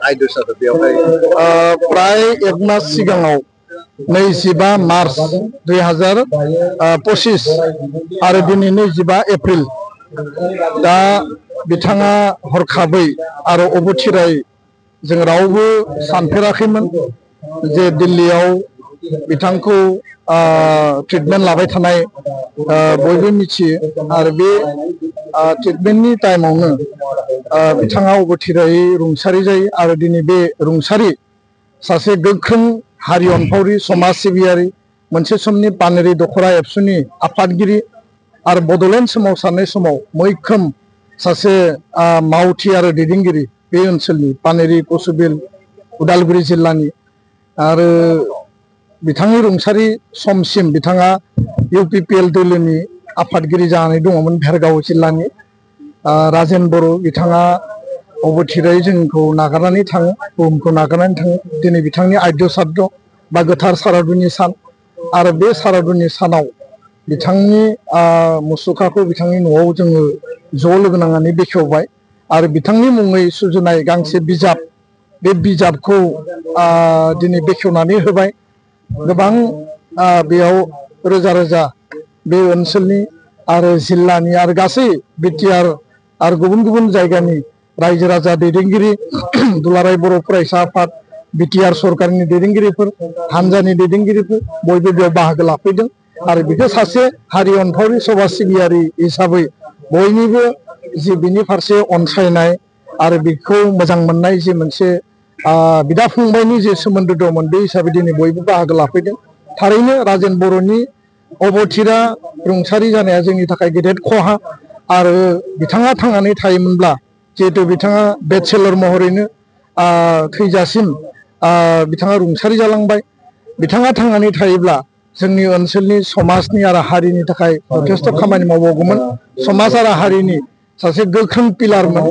आयदा सादो बेवहाय प्राय एक मास सिगाङाव 25 मार्च 2025 आरो दिनै 25 एप्रिल दा बिथाङा हरखाबै आरो अबथिराय जों रावबो सानफेराखैमोन जे दिल्लीयाव बिथांखौ ट्रिटमेन्ट लाबाय थानाय बयबो मिथियो आरो बे ट्रिटमेन्टनि टाइमावनो बिथाङा अबथिरायै रुंसारि जायो आरो दिनै बे रुंसारि सासे गोख्रों हारि अनफावरि समाज सिबियारि मोनसे समनि पानेरि दखरा एबसुनि आफादगिरि आरो बड'लेण्ड सोमावसारनाय समाव मैखोम सासे मावथि आरो दैदेनगिरि बे ओनसोलनि पानेरि कसुबिल उदालगुरि जिल्लानि आरो बिथांनि रुंसारि समसिम बिथाङा UPPL दोलोनि आफादगिरि जानानै दङमोन भेरगाव जिल्लानि राजेन बर' बिथाङा अबथिरायै जोंखौ नागारनानै थाङो बुहुमखौ नागारनानै थाङो दिनै बिथांनि आद्य साद्य बा गोथार सारादुनि सान आरो बे सारादुनि सानाव बिथांनि मुसुखाखौ बिथांनि न'आव जोङो ज' लोगो नांनानै बेखेवबाय आरो बिथांनि मुङै सुजुनाय गांसे बिजाब बे बिजाबखौ दिनै बेखेवनानै होबाय गोबां बेयाव रोजा रोजा बे ओनसोलनि आरो जिल्लानि आरो गासै BTR आरो गुबुन गुबुन जायगानि रायजो राजा दैदेनगिरि दुलाराय बर' फरायसा आफाद BTR सरकारनि दैदेनगिरिफोर हानजानि दैदेनगिरिफोर बयबो बेयाव बाहागो लाफैदों आरो बिखौ सासे हारि अनफावरि समाज सिबियारि हिसाबै बयनिबो जि बिनि फारसे अनसायनाय आरो बिखौ मोजां मोननाय जे मोनसे बिदा फंबायनि जे सोमोन्दो दंमोन बे हिसाबै दिनै बयबो बाहागो लाफैदों थारैनो राजेन बर'नि अबथिरा रुंसारि जानाया जोंनि थाखाय गेदेर खहा आरो बिथाङा थांनानै थायोमोनब्ला जिहेतु बिथाङा बेचेलर महरैनो थैजासिम बिथाङा रुंसारि जालांबाय बिथाङा थांनानै थायोब्ला जोंनि ओनसोलनि समाजनि आरो हारिनि थाखाय जथेस्थ खामानि मावबावगौमोन समाज आरो हारिनि सासे गोख्रों पिलारमोन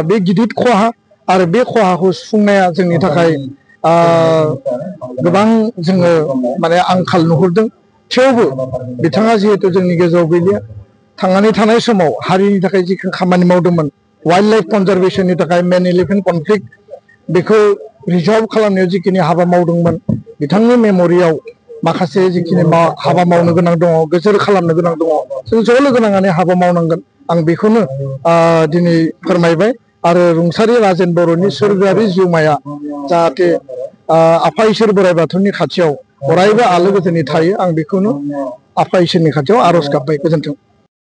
बे गिदिर खहा आरो बे खहाखौ सुफुंनाया जोंनि थाखाय गोबां जोङो माने आंखाल नुहुरदों थेवबो बिथाङा जिहेतु जोंनि गेजेराव गैलिया थांनानै थानाय समाव हारिनि थाखाय जिखिनि खामानि मावदोंमोन वाइल्ड लाइफ कनजारभेशननि थाखाय मेन एलिफेन्ट कनफ्लिक्ट बेखौ रिजल्भ खालामनायाव जिखिनि हाबा मावदोंमोन बिथांनि मेम'रियाव माखासे जिखिनि हाबा मावनो गोनां दङ गोजोर खालामनो गोनां दङ जों ज' लोगो नांनानै हाबा मावनांगोन आं बेखौनो दिनै फोरमायबाय आरो रुंसारि राजेन बर'नि सोरगोआरि जिउमाया जाहाथे आफा इसोर बोराइ बाथौनि खाथियाव अरायबो आलो गोजोनै थायो आं बेखौनो आफा इसोरनि खाथियाव आर'ज गाबबाय गोजोन्थों।